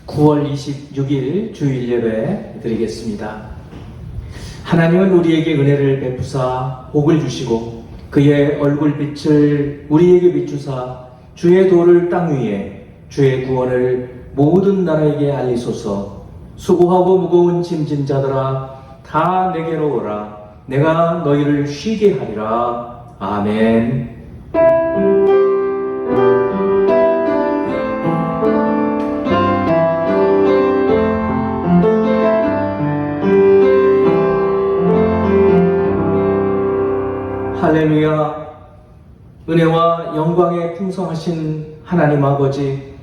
9월 26일 주일 예배 드리겠습니다. 하나님은 우리에게 은혜를 베푸사 복을 주시고 그의 얼굴빛을 우리에게 비추사 주의 도를 땅 위에 주의 구원을 모든 나라에게 알리소서. 수고하고 무거운 짐진 자들아 다 내게로 오라. 내가 너희를 쉬게 하리라. 아멘. 할렐루야. 은혜와 영광에 풍성하신 하나님 아버지,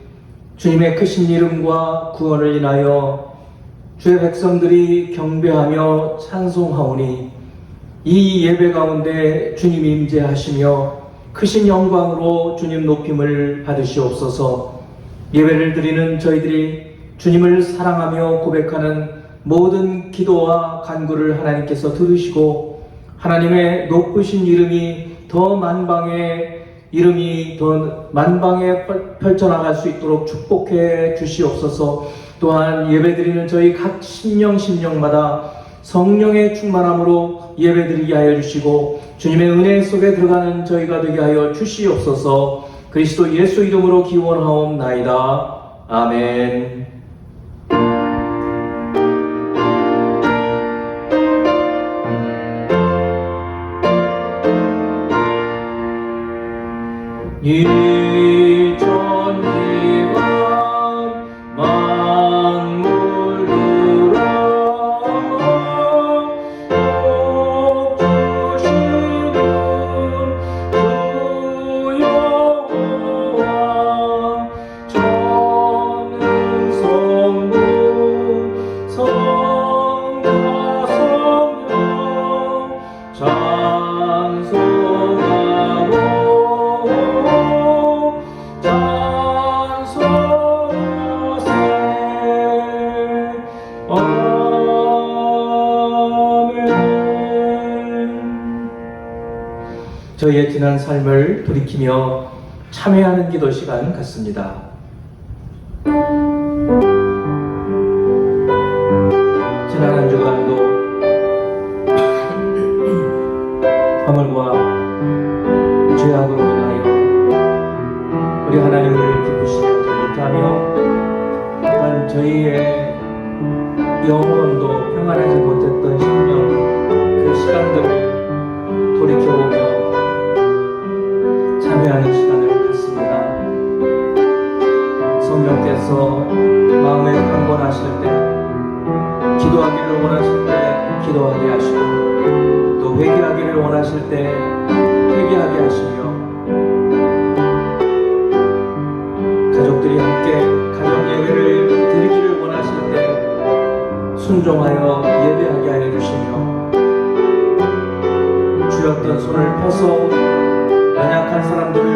주님의 크신 이름과 구원을 인하여 주의 백성들이 경배하며 찬송하오니 이 예배 가운데 주님 임재하시며 크신 영광으로 주님 높임을 받으시옵소서. 예배를 드리는 저희들이 주님을 사랑하며 고백하는 모든 기도와 간구를 하나님께서 들으시고 하나님의 높으신 이름이 더 만방에 펼쳐나갈 수 있도록 축복해 주시옵소서. 또한 예배드리는 저희 각 심령마다 성령의 충만함으로 예배드리게 하여 주시고 주님의 은혜 속에 들어가는 저희가 되게 하여 주시옵소서. 그리스도 예수 이름으로 기원하옵나이다. 아멘. 이 천지가 만물들아 복 주시는 주 여호와 전능 성부 성자 성령 찬송하고 저희의 지난 삶을 돌이키며 참회하는 기도 시간 같습니다. 지난 한 주간도 허물과 죄악으로 인하여 우리 하나님을 기쁘시게 하지 못하며 또한 저희의 영혼도 평안하지 못했던 심령 그 시간들을 돌이켜보며 참여하는 시간을 갖습니다. 성령께서 마음에 강권하실 때 기도하기를 원하실 때 기도하게 하시고 또 회개하기를 원하실 때 회개하게 하시며 가족들이 함께 가정 예배를 드리기를 원하실 때 순종하여 예배하게 하여 주시며 쥐었던 손을 펴서 연약한 사람들을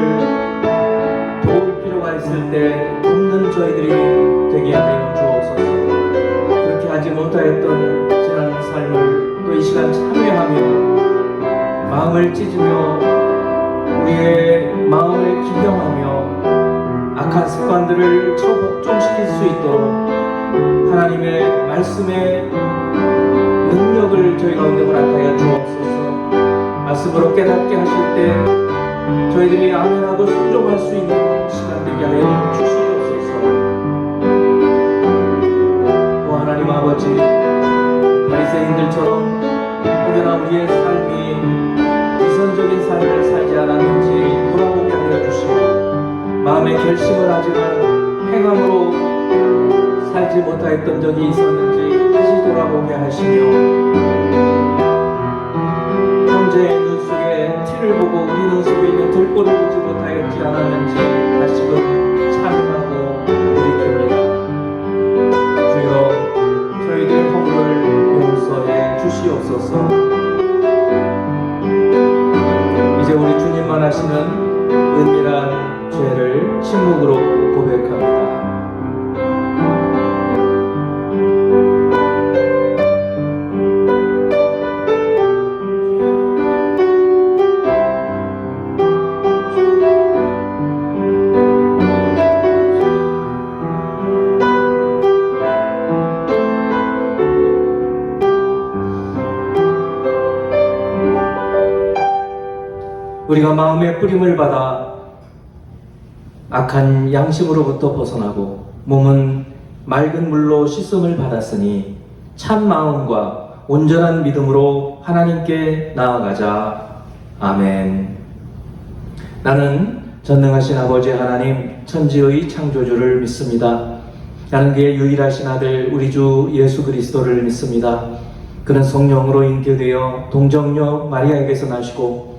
도울 필요가 있을 때 돕는 저희들이 되게 하여 주옵소서. 그렇게 하지 못하였던 지난 삶을 또 이 시간 참회하며 마음을 찢으며 우리의 마음을 기경하며 악한 습관들을 처복종시킬 수 있도록 하나님의 말씀의 능력을 저희 가운데 허락하여 주옵소서. 말씀으로 깨닫게 하실 때 저희들이 아멘하고 순종할 수 있는 시간 되게 하여 주시옵소서. 오 하나님 아버지, 바리새인들처럼 혹여나 우리의 삶이 위선적인 삶을 살지 않았는지 돌아보게 하여 주시고 마음의 결심을 하지만 행함으로 살지 못하였던 적이 있었는지 다시 돌아보게 하시며 형제의 눈 속에 티를 보고 우리 눈 속에 있는 들보를 보지 못하였지 않았는지 다시금 참음하고 돌이킵니다. 주여 저희들 허물을 용서해 주시옵소서. 이제 우리 주님만 하시는 은밀한 죄를 침묵으로 고백합니다. 우리가 마음의 뿌림을 받아 악한 양심으로부터 벗어나고 몸은 맑은 물로 씻음을 받았으니 참 마음과 온전한 믿음으로 하나님께 나아가자. 아멘. 나는 전능하신 아버지 하나님 천지의 창조주를 믿습니다. 나는 그의 유일하신 아들 우리 주 예수 그리스도를 믿습니다. 그는 성령으로 잉태되어 동정녀 마리아에게서 나시고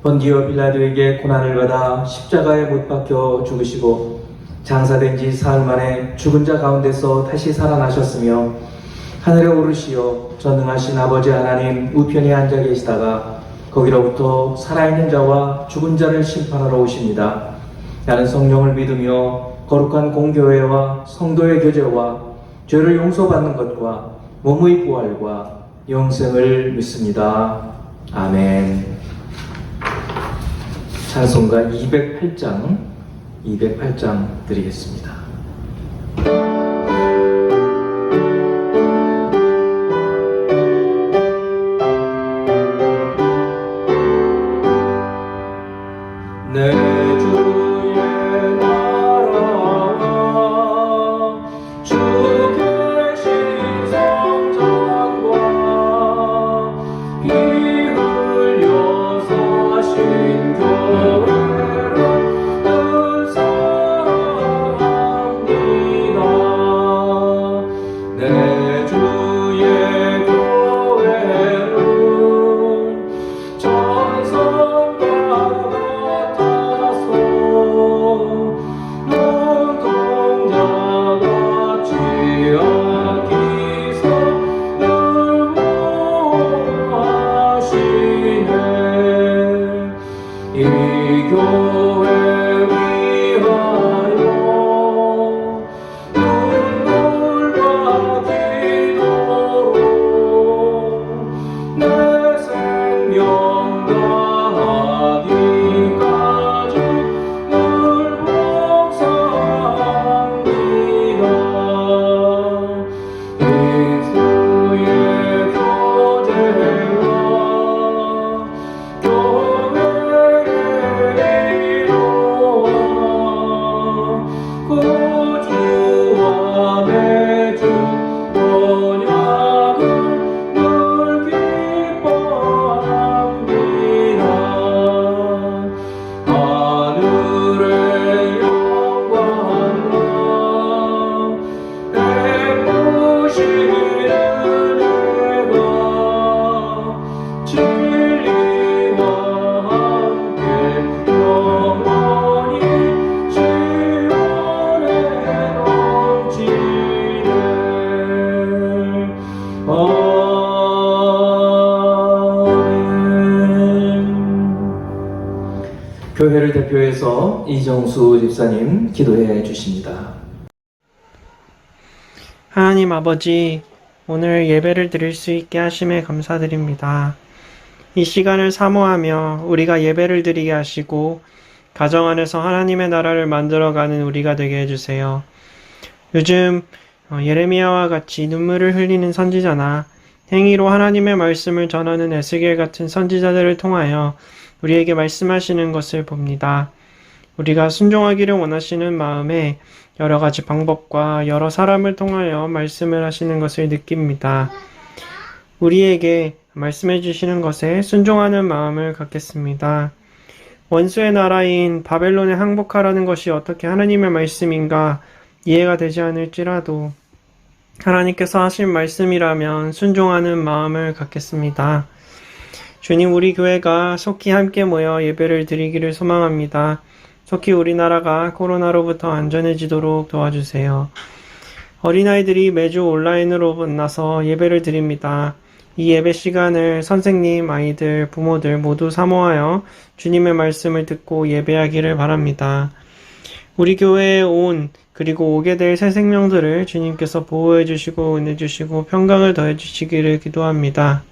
본디오 빌라도에게 고난을 받아 십자가에 못 박혀 죽으시고 장사된 지 사흘 만에 죽은 자 가운데서 다시 살아나셨으며 하늘에 오르시어 전능하신 아버지 하나님 우편에 앉아 계시다가 거기로부터 살아있는 자와 죽은 자를 심판하러 오십니다. 나는 성령을 믿으며 거룩한 공교회와 성도의 교제와 죄를 용서받는 것과 몸의 부활과 영생을 믿습니다. 아멘. 찬송가 208장 드리겠습니다. 내 주의 나라와 주 계신 성전과 피 흘려 사신 교회를 늘 사랑합니다. 내 주의 교회는 전성과 눈동자같이 아끼사 늘 보호하시네. 이 교회 위하여 눈물과 기도로 내 생명 다하기까지 늘 봉사합니다. 예수의 교제와 교회의 이루어 구주와 매주 언약을 늘 기뻐합니다. 하늘의 영광과 행복이는 내가 진리와 함께 영원히 지원해 넘치네. 아멘. 교회를 대표해서 이정수 집사님 기도해 주십니다. 하나님 아버지, 오늘 예배를 드릴 수 있게 하심에 감사드립니다. 이 시간을 사모하며 우리가 예배를 드리게 하시고 가정 안에서 하나님의 나라를 만들어가는 우리가 되게 해주세요. 요즘 예레미야와 같이 눈물을 흘리는 선지자나 행위로 하나님의 말씀을 전하는 에스겔 같은 선지자들을 통하여 우리에게 말씀하시는 것을 봅니다. 우리가 순종하기를 원하시는 마음에 여러 가지 방법과 여러 사람을 통하여 말씀을 하시는 것을 느낍니다. 우리에게 말씀해 주시는 것에 순종하는 마음을 갖겠습니다. 원수의 나라인 바벨론에 항복하라는 것이 어떻게 하나님의 말씀인가 이해가 되지 않을지라도 하나님께서 하신 말씀이라면 순종하는 마음을 갖겠습니다. 주님, 우리 교회가 속히 함께 모여 예배를 드리기를 소망합니다. 속히 우리나라가 코로나로부터 안전해지도록 도와주세요. 어린아이들이 매주 온라인으로 만나서 예배를 드립니다. 이 예배 시간을 선생님, 아이들, 부모들 모두 사모하여 주님의 말씀을 듣고 예배하기를 바랍니다. 우리 교회에 그리고 오게 될 새 생명들을 주님께서 보호해 주시고 은혜 주시고 평강을 더해 주시기를 기도합니다.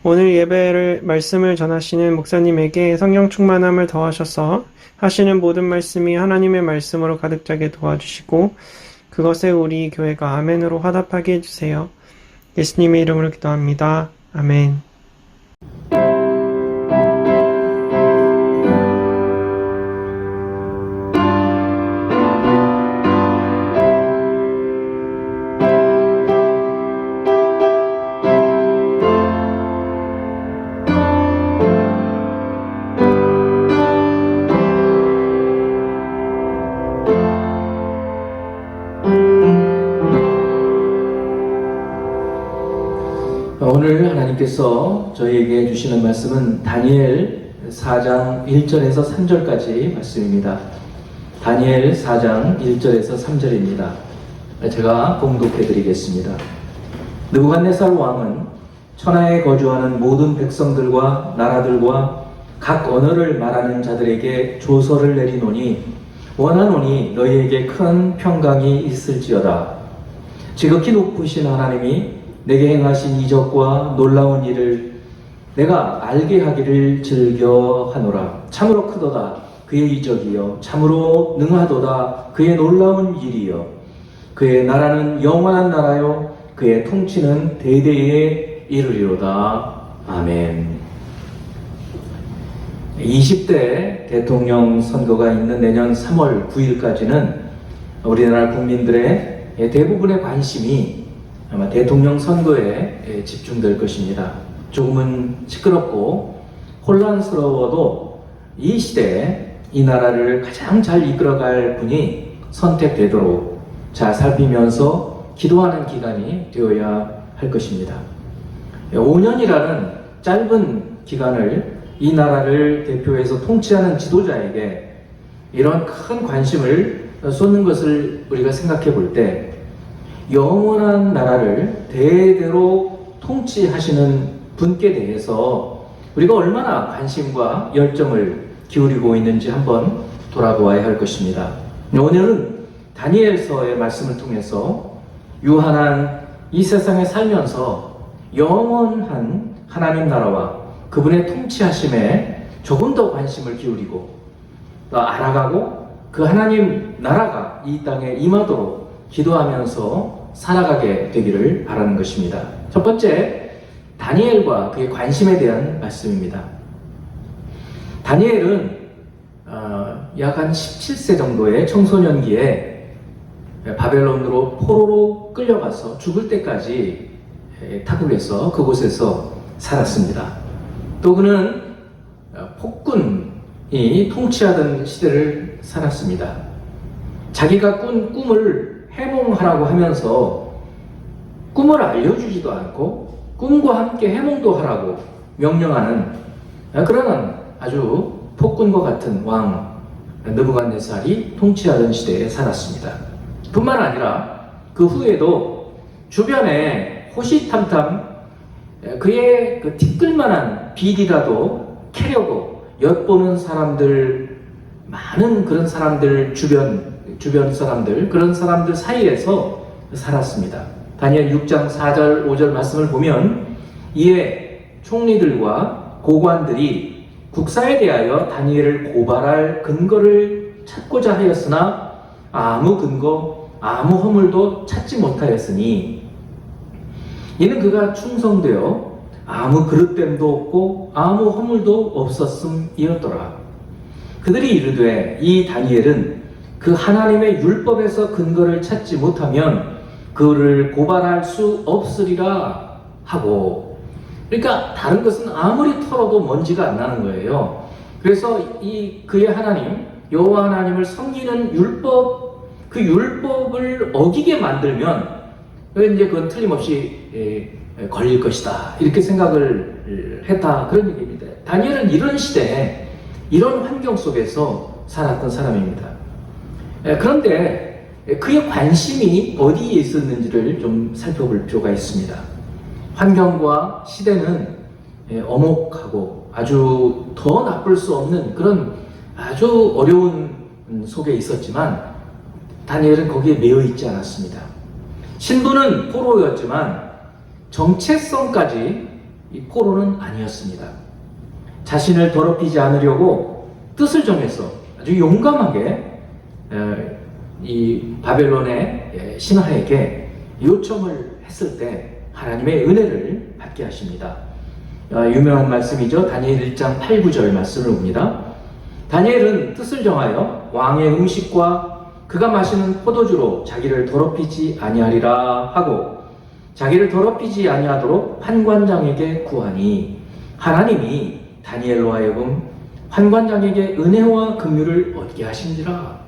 오늘 예배를 말씀을 전하시는 목사님에게 성령 충만함을 더하셔서 하시는 모든 말씀이 하나님의 말씀으로 가득 차게 도와주시고 그것에 우리 교회가 아멘으로 화답하게 해주세요. 예수님의 이름으로 기도합니다. 아멘. 오늘 하나님께서 저희에게 주시는 말씀은 다니엘 4장 1절에서 3절까지 말씀입니다. 다니엘 4장 1절에서 3절입니다. 제가 봉독해 드리겠습니다. 느부갓네살 왕은 천하에 거주하는 모든 백성들과 나라들과 각 언어를 말하는 자들에게 조서를 내리노니 원하노니 너희에게 큰 평강이 있을지어다. 지극히 높으신 하나님이 내게 행하신 이적과 놀라운 일을 내가 알게 하기를 즐겨하노라. 참으로 크도다 그의 이적이여, 참으로 능하도다 그의 놀라운 일이여. 그의 나라는 영원한 나라요, 그의 통치는 대대에 이르리로다. 아멘. 20대 대통령 선거가 있는 내년 3월 9일까지는 우리나라 국민들의 대부분의 관심이 아마 대통령 선거에 집중될 것입니다. 조금은 시끄럽고 혼란스러워도 이 시대에 이 나라를 가장 잘 이끌어갈 분이 선택되도록 잘 살피면서 기도하는 기간이 되어야 할 것입니다. 5년이라는 짧은 기간을 이 나라를 대표해서 통치하는 지도자에게 이런 큰 관심을 쏟는 것을 우리가 생각해 볼 때 영원한 나라를 대대로 통치하시는 분께 대해서 우리가 얼마나 관심과 열정을 기울이고 있는지 한번 돌아보아야 할 것입니다. 오늘은 다니엘서의 말씀을 통해서 유한한 이 세상에 살면서 영원한 하나님 나라와 그분의 통치하심에 조금 더 관심을 기울이고 또 알아가고 그 하나님 나라가 이 땅에 임하도록 기도하면서 살아가게 되기를 바라는 것입니다. 첫 번째, 다니엘과 그의 관심에 대한 말씀입니다. 다니엘은 약 한 17세 정도의 청소년기에 바벨론으로 포로로 끌려가서 죽을 때까지 타국에서 그곳에서 살았습니다. 또 그는 폭군이 통치하던 시대를 살았습니다. 자기가 꾼 꿈을 해몽하라고 하면서 꿈을 알려주지도 않고 꿈과 함께 해몽도 하라고 명령하는 그런 아주 폭군과 같은 왕 느부갓네살이 통치하던 시대에 살았습니다. 뿐만 아니라 그 후에도 주변에 호시탐탐 그의 그 티끌만한 비리라도 캐려고 엿보는 사람들, 많은 그런 사람들 주변 사람들, 그런 사람들 사이에서 살았습니다. 다니엘 6장 4절 5절 말씀을 보면 이에 총리들과 고관들이 국사에 대하여 다니엘을 고발할 근거를 찾고자 하였으나 아무 근거, 아무 허물도 찾지 못하였으니 이는 그가 충성되어 아무 그릇됨도 없고 아무 허물도 없었음이었더라. 그들이 이르되 이 다니엘은 그 하나님의 율법에서 근거를 찾지 못하면 그를 고발할 수 없으리라 하고, 그러니까 다른 것은 아무리 털어도 먼지가 안 나는 거예요. 그래서 이 그의 하나님 여호와 하나님을 섬기는 율법, 그 율법을 어기게 만들면 이제 그건 틀림없이 걸릴 것이다, 이렇게 생각을 했다, 그런 얘기입니다. 다니엘은 이런 시대에 이런 환경 속에서 살았던 사람입니다. 그런데 그의 관심이 어디에 있었는지를 좀 살펴볼 필요가 있습니다. 환경과 시대는 엄혹하고 아주 더 나쁠 수 없는 그런 아주 어려운 속에 있었지만 다니엘은 거기에 매여 있지 않았습니다. 신분은 포로였지만 정체성까지 이 포로는 아니었습니다. 자신을 더럽히지 않으려고 뜻을 정해서 아주 용감하게 이 바벨론의 신하에게 요청을 했을 때 하나님의 은혜를 받게 하십니다. 유명한 말씀이죠. 다니엘 1장 8, 9절 말씀을 봅니다. 다니엘은 뜻을 정하여 왕의 음식과 그가 마시는 포도주로 자기를 더럽히지 아니하리라 하고 자기를 더럽히지 아니하도록 판관장에게 구하니 하나님이 다니엘로 하여금 판관장에게 은혜와 긍휼을 얻게 하신지라.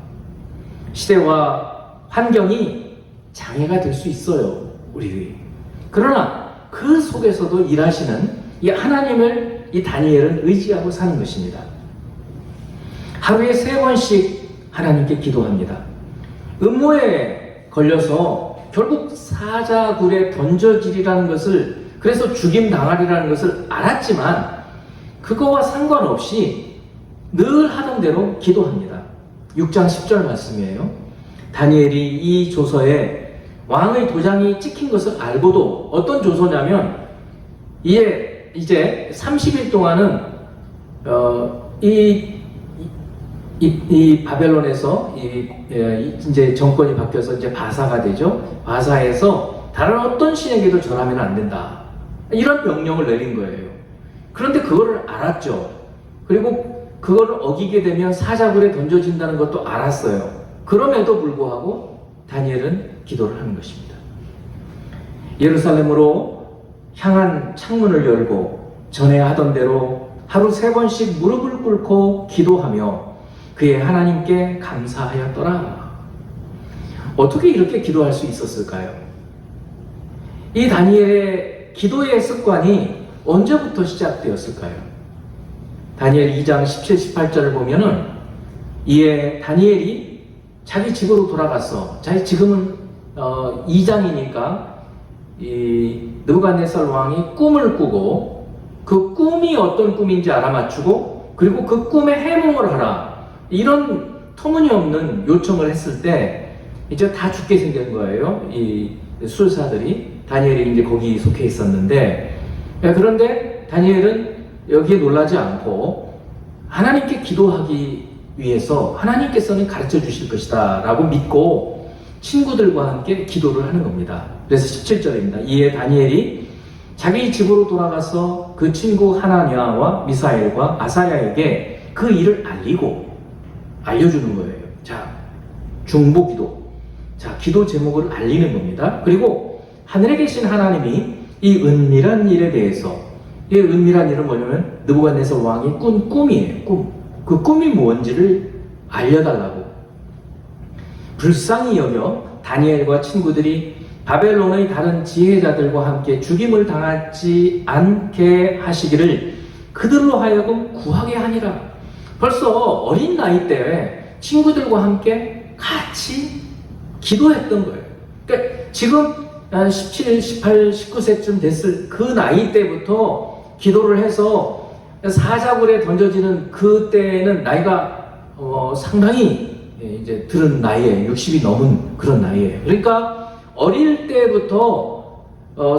시대와 환경이 장애가 될 수 있어요, 우리. 그러나 그 속에서도 일하시는 이 하나님을 이 다니엘은 의지하고 사는 것입니다. 하루에 3번씩 하나님께 기도합니다. 음모에 걸려서 결국 사자굴에 던져지리라는 것을, 그래서 죽임당하리라는 것을 알았지만 그거와 상관없이 늘 하던 대로 기도합니다. 6장 10절 말씀이에요. 다니엘이 이 조서에 왕의 도장이 찍힌 것을 알고도, 어떤 조서냐면 이제 30일 동안은 이 바벨론에서 이제 정권이 바뀌어서 이제 바사가 되죠. 바사에서 다른 어떤 신에게도 절하면 안 된다, 이런 명령을 내린 거예요. 그런데 그거를 알았죠. 그리고 그거를 어기게 되면 사자굴에 던져진다는 것도 알았어요. 그럼에도 불구하고 다니엘은 기도를 하는 것입니다. 예루살렘으로 향한 창문을 열고 전에 하던 대로 하루 3번씩 무릎을 꿇고 기도하며 그의 하나님께 감사하였더라. 어떻게 이렇게 기도할 수 있었을까요? 이 다니엘의 기도의 습관이 언제부터 시작되었을까요? 다니엘 2장 17, 18절을 보면은 이에 다니엘이 자기 집으로 돌아가서, 지금은 2장이니까 이 느부갓네살 왕이 꿈을 꾸고 그 꿈이 어떤 꿈인지 알아맞추고 그리고 그 꿈에 해몽을 하라, 이런 터무니없는 요청을 했을 때 이제 다 죽게 생긴 거예요. 이 술사들이. 다니엘이 이제 거기 속해 있었는데, 그런데 다니엘은 여기에 놀라지 않고 하나님께 기도하기 위해서 하나님께서는 가르쳐 주실 것이다 라고 믿고 친구들과 함께 기도를 하는 겁니다. 그래서 17절입니다. 이에 다니엘이 자기 집으로 돌아가서 그 친구 하나냐와 미사엘과 아사야에게 그 일을 알려주는 거예요. 자, 중보기도. 자, 기도 제목을 알리는 겁니다. 그리고 하늘에 계신 하나님이 이 은밀한 일에 대해서, 이 은밀한 일은 뭐냐면 느부갓네살 왕이 꾼 꿈이에요. 그 꿈이 뭔지를 알려달라고 불쌍히 여겨 다니엘과 친구들이 바벨론의 다른 지혜자들과 함께 죽임을 당하지 않게 하시기를 그들로 하여금 구하게 하니라. 벌써 어린 나이 때 친구들과 함께 같이 기도했던 거예요. 그러니까 지금 17, 18, 19세쯤 됐을 그 나이 때부터 기도를 해서 사자굴에 던져지는 그때는 나이가 상당히 이제 들은 나이에 60이 넘은 그런 나이에요. 그러니까 어릴 때부터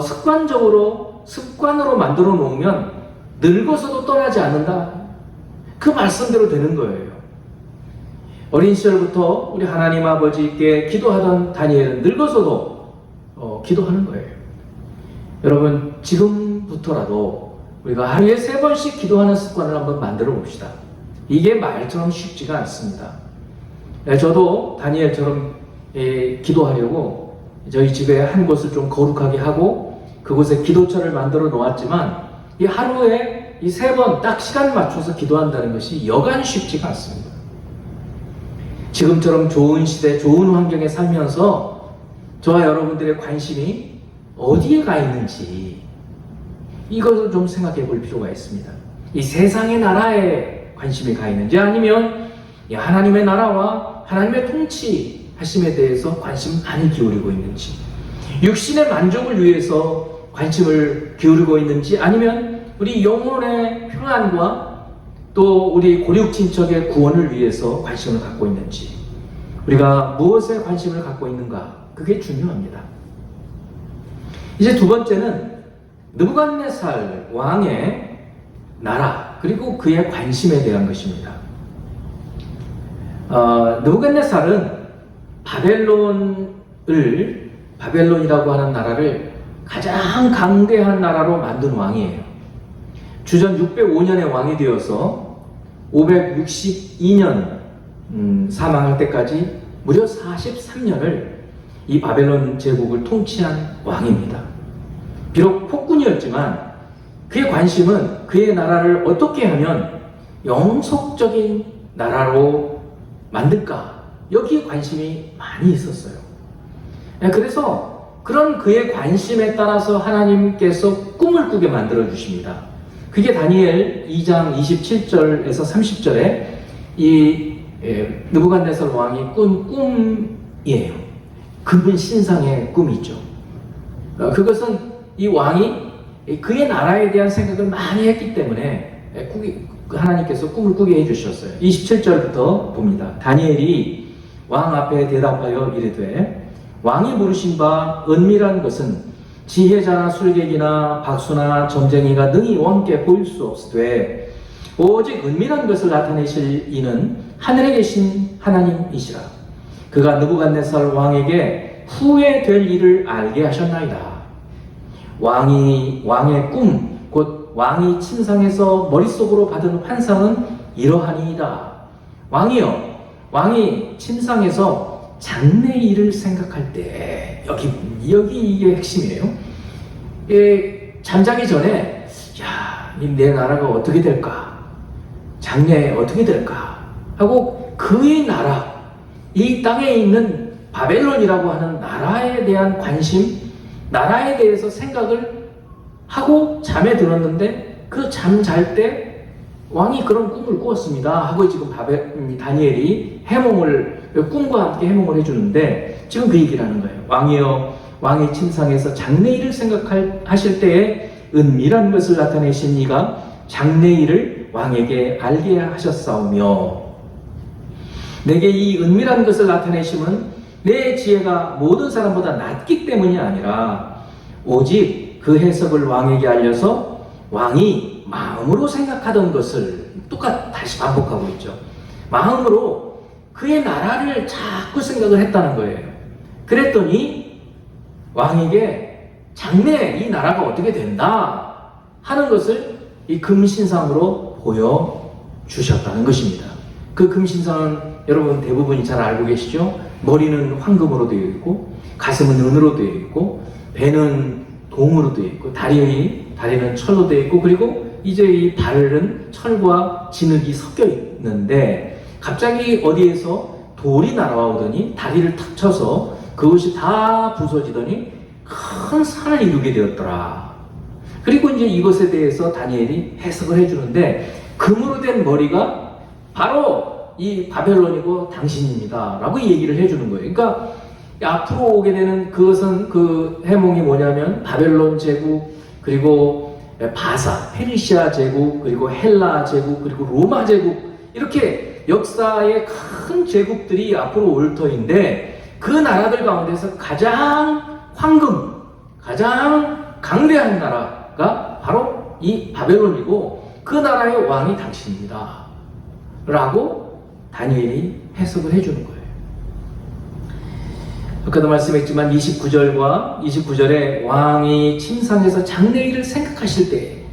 습관으로 만들어 놓으면 늙어서도 떠나지 않는다, 그 말씀대로 되는 거예요. 어린 시절부터 우리 하나님 아버지께 기도하던 다니엘은 늙어서도 기도하는 거예요. 여러분, 지금부터라도 우리가 하루에 3번씩 기도하는 습관을 한번 만들어 봅시다. 이게 말처럼 쉽지가 않습니다. 저도 다니엘처럼 기도하려고 저희 집에 한 곳을 좀 거룩하게 하고 그곳에 기도처를 만들어 놓았지만 이 하루에 이 3번 딱 시간 맞춰서 기도한다는 것이 여간 쉽지가 않습니다. 지금처럼 좋은 시대, 좋은 환경에 살면서 저와 여러분들의 관심이 어디에 가 있는지 이것을 좀 생각해 볼 필요가 있습니다. 이 세상의 나라에 관심이 가 있는지, 아니면 이 하나님의 나라와 하나님의 통치하심에 대해서 관심 많이 기울이고 있는지, 육신의 만족을 위해서 관심을 기울이고 있는지, 아니면 우리 영혼의 평안과 또 우리 고륙 친척의 구원을 위해서 관심을 갖고 있는지, 우리가 무엇에 관심을 갖고 있는가, 그게 중요합니다. 이제 두 번째는 느부갓네살 왕의 나라 그리고 그의 관심에 대한 것입니다. 느부갓네살은 바벨론이라고 하는 나라를 가장 강대한 나라로 만든 왕이에요. 주전 605년에 왕이 되어서 562년 사망할 때까지 무려 43년을 이 바벨론 제국을 통치한 왕입니다. 비록 폭군이었지만 그의 관심은 그의 나라를 어떻게 하면 영속적인 나라로 만들까, 여기에 관심이 많이 있었어요. 그래서 그런 그의 관심에 따라서 하나님께서 꿈을 꾸게 만들어 주십니다. 그게 다니엘 2장 27절에서 30절에 이 느부갓네살 왕이 꾼 꿈이에요. 그분 신상의 꿈이죠. 그것은 이 왕이 그의 나라에 대한 생각을 많이 했기 때문에 하나님께서 꿈을 꾸게 해주셨어요. 27절부터 봅니다. 다니엘이 왕 앞에 대답하여 이르되 왕이 물으신 바 은밀한 것은 지혜자나 술객이나 박수나 점쟁이가 능히 왕께 보일 수 없으되 오직 은밀한 것을 나타내실 이는 하늘에 계신 하나님이시라. 그가 느부갓네살 왕에게 후에 될 일을 알게 하셨나이다. 왕의 꿈, 곧 왕이 침상에서 머릿속으로 받은 환상은 이러하니이다. 왕이 침상에서 장래 일을 생각할 때, 여기 이게 핵심이에요. 잠자기 전에, 내 나라가 어떻게 될까? 장래에 어떻게 될까? 하고 그의 나라, 이 땅에 있는 바벨론이라고 하는 나라에 대한 관심, 나라에 대해서 생각을 하고 잠에 들었는데 그 잠 잘 때 왕이 그런 꿈을 꾸었습니다 하고 지금 다니엘이 꿈과 함께 해몽을 해주는데 지금 그 얘기를 하는 거예요. 왕이여, 왕의 침상에서 장래일을 생각하실 때에 은밀한 것을 나타내신 이가 장래일을 왕에게 알게 하셨사오며 내게 이 은밀한 것을 나타내심은 내 지혜가 모든 사람보다 낮기 때문이 아니라 오직 그 해석을 왕에게 알려서 왕이 마음으로 생각하던 것을 다시 반복하고 있죠. 마음으로 그의 나라를 자꾸 생각을 했다는 거예요. 그랬더니 왕에게 장래 이 나라가 어떻게 된다 하는 것을 이 금신상으로 보여주셨다는 것입니다. 그 금신상은 여러분 대부분이 잘 알고 계시죠? 머리는 황금으로 되어 있고 가슴은 은으로 되어 있고 배는 동으로 되어 있고 다리는 철로 되어 있고 그리고 이제 이 발은 철과 진흙이 섞여 있는데 갑자기 어디에서 돌이 날아오더니 다리를 탁 쳐서 그것이 다 부서지더니 큰 산을 이루게 되었더라. 그리고 이제 이것에 대해서 다니엘이 해석을 해주는데 금으로 된 머리가 바로 이 바벨론이고 당신입니다 라고 얘기를 해주는 거예요. 그러니까 앞으로 오게 되는 그것은 그 해몽이 뭐냐면 바벨론 제국 그리고 바사, 페르시아 제국 그리고 헬라 제국 그리고 로마 제국 이렇게 역사의 큰 제국들이 앞으로 올 터인데 그 나라들 가운데서 가장 가장 강대한 나라가 바로 이 바벨론이고 그 나라의 왕이 당신입니다 라고 다니엘이 해석을 해주는 거예요. 아까도 말씀했지만 29절에 왕이 침상에서 장래일을 생각하실 때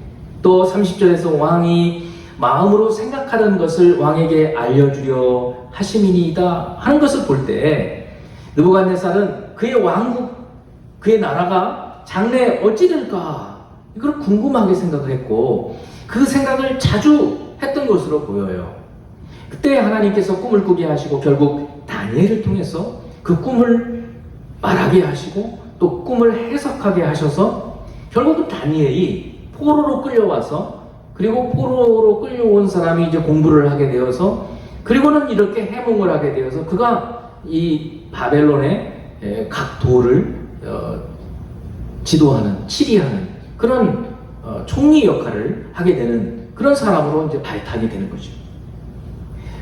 또 30절에서 왕이 마음으로 생각하던 것을 왕에게 알려주려 하심이니이다 하는 것을 볼 때 느부갓네살은 그의 왕국, 그의 나라가 장래에 어찌 될까 이걸 궁금하게 생각을 했고 그 생각을 자주 했던 것으로 보여요. 그때 하나님께서 꿈을 꾸게 하시고 결국 다니엘을 통해서 그 꿈을 말하게 하시고 또 꿈을 해석하게 하셔서 결국은 다니엘이 포로로 끌려와서 그리고 포로로 끌려온 사람이 이제 공부를 하게 되어서 그리고는 이렇게 해몽을 하게 되어서 그가 이 바벨론의 각 도를 지도하는, 치리하는 그런 총리 역할을 하게 되는 그런 사람으로 이제 발탁이 되는 거죠.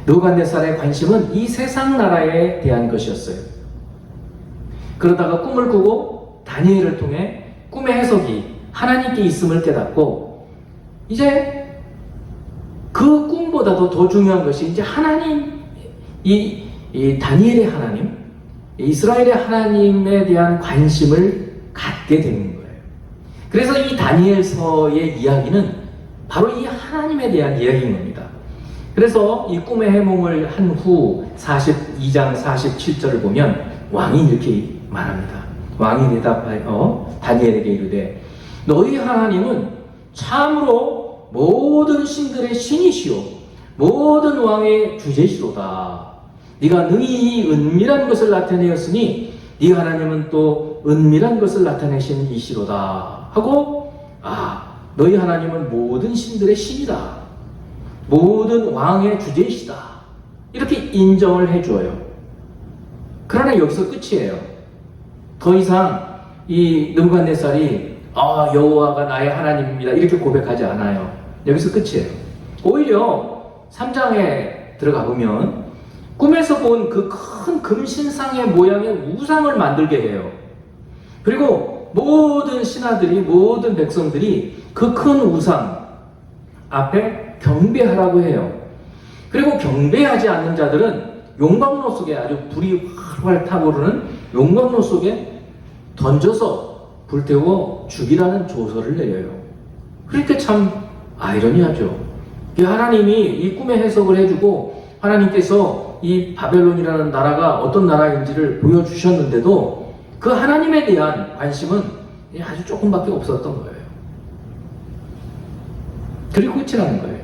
느부갓네살의 관심은 이 세상 나라에 대한 것이었어요. 그러다가 꿈을 꾸고 다니엘을 통해 꿈의 해석이 하나님께 있음을 깨닫고 이제 그 꿈보다도 더 중요한 것이 이제 하나님, 이 다니엘의 하나님, 이스라엘의 하나님에 대한 관심을 갖게 되는 거예요. 그래서 이 다니엘서의 이야기는 바로 이 하나님에 대한 이야기인 겁니다. 그래서 이 꿈의 해몽을 한 후 42장 47절을 보면 왕이 이렇게 말합니다. 왕이 대답하여 다니엘에게 이르되 너희 하나님은 참으로 모든 신들의 신이시오 모든 왕의 주제시로다. 네가 능히 이 은밀한 것을 나타내었으니 네 하나님은 또 은밀한 것을 나타내신 이시로다 하고, 너희 하나님은 모든 신들의 신이다, 모든 왕의 주제이시다, 이렇게 인정을 해줘요. 그러나 여기서 끝이에요. 더 이상 이 느부갓네살이 여호와가 나의 하나님입니다 이렇게 고백하지 않아요. 여기서 끝이에요. 오히려 3장에 들어가 보면 꿈에서 본 그 큰 금신상의 모양의 우상을 만들게 해요. 그리고 모든 신하들이, 모든 백성들이 그 큰 우상 앞에 경배하라고 해요. 그리고 경배하지 않는 자들은 용광로 속에, 아주 불이 활활 타오르는 용광로 속에 던져서 불태워 죽이라는 조서를 내려요. 그러니까 참 아이러니하죠. 하나님이 이 꿈의 해석을 해주고 하나님께서 이 바벨론이라는 나라가 어떤 나라인지를 보여주셨는데도 그 하나님에 대한 관심은 아주 조금밖에 없었던 거예요. 그리고 끝이 나는 거예요.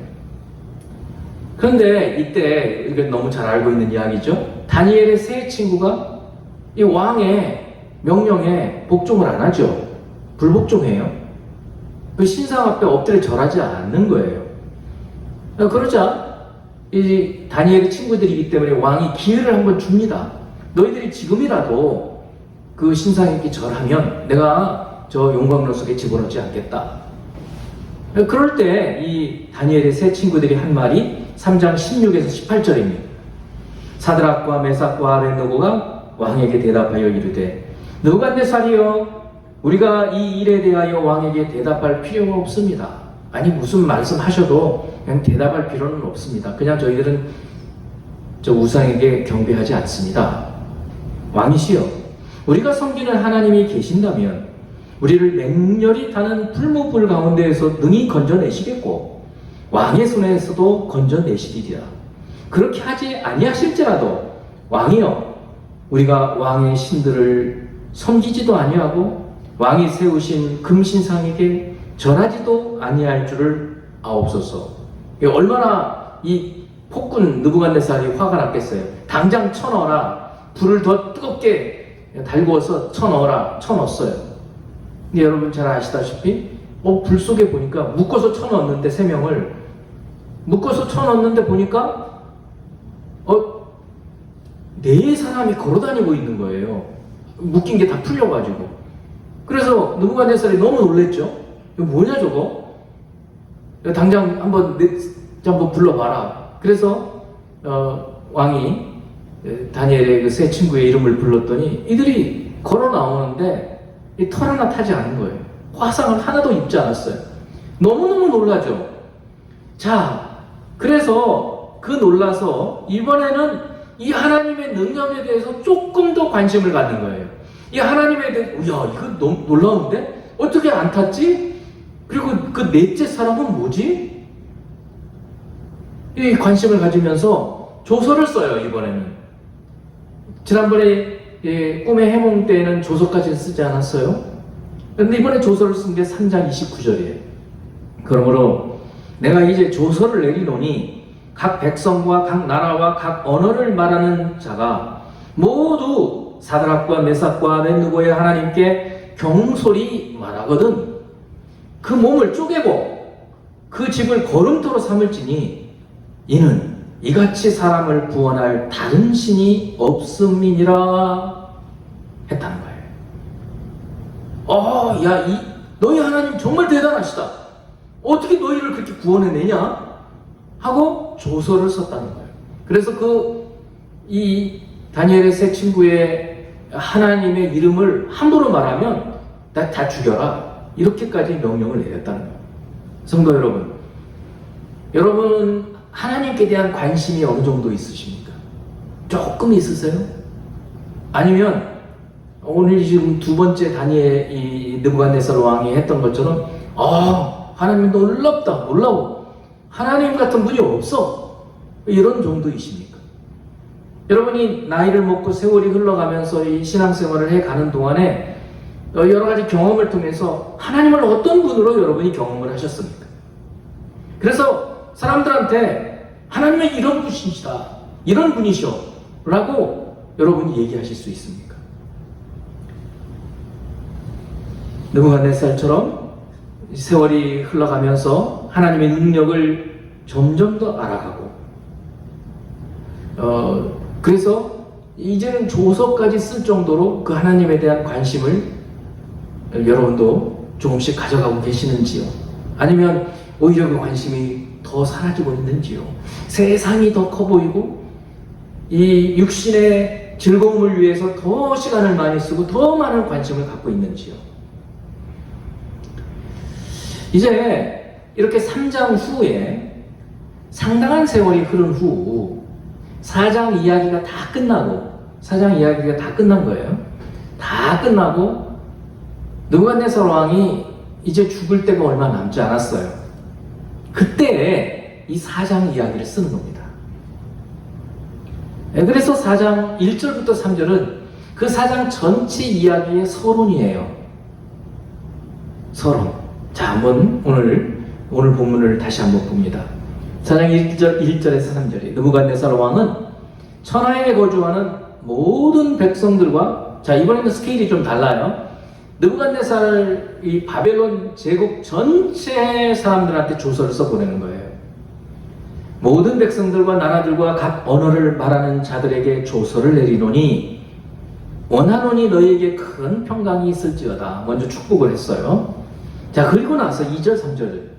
그런데 이때, 이게 너무 잘 알고 있는 이야기죠. 다니엘의 세 친구가 이 왕의 명령에 복종을 안 하죠. 불복종해요. 그 신상 앞에 엎드려 절하지 않는 거예요. 그러자 이 다니엘의 친구들이기 때문에 왕이 기회를 한번 줍니다. 너희들이 지금이라도 그 신상에게 절하면 내가 저 용광로 속에 집어넣지 않겠다. 그럴 때 이 다니엘의 세 친구들이 한 말이 3장 16에서 18절입니다. 사드락과 메삭과 아벳느고가 왕에게 대답하여 이르되, 느부갓네살이여, 우리가 이 일에 대하여 왕에게 대답할 필요가 없습니다. 아니, 무슨 말씀하셔도 그냥 대답할 필요는 없습니다. 그냥 저희들은 저 우상에게 경배하지 않습니다. 왕이시여, 우리가 섬기는 하나님이 계신다면 우리를 맹렬히 타는 불무불 가운데에서 능히 건져내시겠고 왕의 손에서도 건져내시리라. 그렇게 하지 아니하실지라도 왕이여, 우리가 왕의 신들을 섬기지도 아니하고 왕이 세우신 금신상에게 절하지도 아니할 줄을 아옵소서. 얼마나 이 폭군 느부갓네살이 화가 났겠어요. 당장 쳐넣어라. 불을 더 뜨겁게 달구어서 쳐넣었어요. 근데 여러분 잘 아시다시피 불 속에 보니까 묶어서 쳐넣었는데, 세 명을 묶어서 쳐넣었는데 보니까 네 사람이 걸어다니고 있는 거예요. 묶인 게 다 풀려가지고. 그래서 느부갓네살이 너무 놀랬죠. 이거 뭐냐 저거? 당장 한번 불러봐라. 그래서 왕이 다니엘의 그 세 친구의 이름을 불렀더니 이들이 걸어 나오는데 이 털 하나 타지 않은 거예요. 화상을 하나도 입지 않았어요. 너무너무 놀라죠. 자, 그래서 놀라서 이번에는 이 하나님의 능력에 대해서 조금 더 관심을 갖는 거예요. 이 하나님에 대해서, 야, 이거 너무 놀라운데? 어떻게 안 탔지? 그리고 그 넷째 사람은 뭐지? 이 관심을 가지면서 조서를 써요, 이번에는. 지난번에 꿈의 해몽 때는 조서까지 쓰지 않았어요? 그런데 이번에 조서를 쓴 게 3장 29절이에요. 그러므로 내가 이제 조서를 내리노니 각 백성과 각 나라와 각 언어를 말하는 자가 모두 사드락과 메삭과 아벳느고의 하나님께 경솔히 말하거든 그 몸을 쪼개고 그 집을 거름토로 삼을지니 이는 이같이 사람을 구원할 다른 신이 없음이니라 했다는 거예요. 너희 하나님 정말 대단하시다. 어떻게 너희를 그렇게 구원해내냐? 하고 조서를 썼다는 거예요. 그래서 이 다니엘의 세 친구의 하나님의 이름을 함부로 말하면 다 죽여라. 이렇게까지 명령을 내렸다는 거예요. 성도 여러분 하나님께 대한 관심이 어느 정도 있으십니까? 조금 있으세요? 아니면 오늘 지금 두 번째 다니엘 이 느부갓네살 왕이 했던 것처럼 하나님 놀라워. 하나님 같은 분이 없어. 이런 정도이십니까? 여러분이 나이를 먹고 세월이 흘러가면서 이 신앙생활을 해가는 동안에 여러 가지 경험을 통해서 하나님을 어떤 분으로 여러분이 경험을 하셨습니까? 그래서 사람들한테 하나님은 이런 분이시다, 이런 분이셔 라고 여러분이 얘기하실 수 있습니까? 느부갓네살처럼 세월이 흘러가면서 하나님의 능력을 점점 더 알아가고, 그래서 이제는 조서까지 쓸 정도로 그 하나님에 대한 관심을 여러분도 조금씩 가져가고 계시는지요? 아니면 오히려 그 관심이 더 사라지고 있는지요? 세상이 더 커 보이고 이 육신의 즐거움을 위해서 더 시간을 많이 쓰고 더 많은 관심을 갖고 있는지요? 이제 이렇게 3장 후에 상당한 세월이 흐른 후 4장 이야기가 다 끝나고, 4장 이야기가 다 끝난 거예요. 다 끝나고 느부갓네살 왕이 이제 죽을 때가 얼마 남지 않았어요. 그때 이 4장 이야기를 쓰는 겁니다. 그래서 4장 1절부터 3절은 그 4장 전체 이야기의 서론이에요. 서론. 자, 한번 오늘 본문을 다시 한번 봅니다. 4장 1절에서 3절이 느부갓네살 왕은 천하에 거주하는 모든 백성들과, 자, 이번에는 스케일이 좀 달라요. 느부갓네살 이 바벨론 제국 전체 사람들한테 조서를 써보내는 거예요. 모든 백성들과 나라들과 각 언어를 말하는 자들에게 조서를 내리노니 원하노니 너희에게 큰 평강이 있을지어다. 먼저 축복을 했어요. 자, 그리고 나서 2절 3절을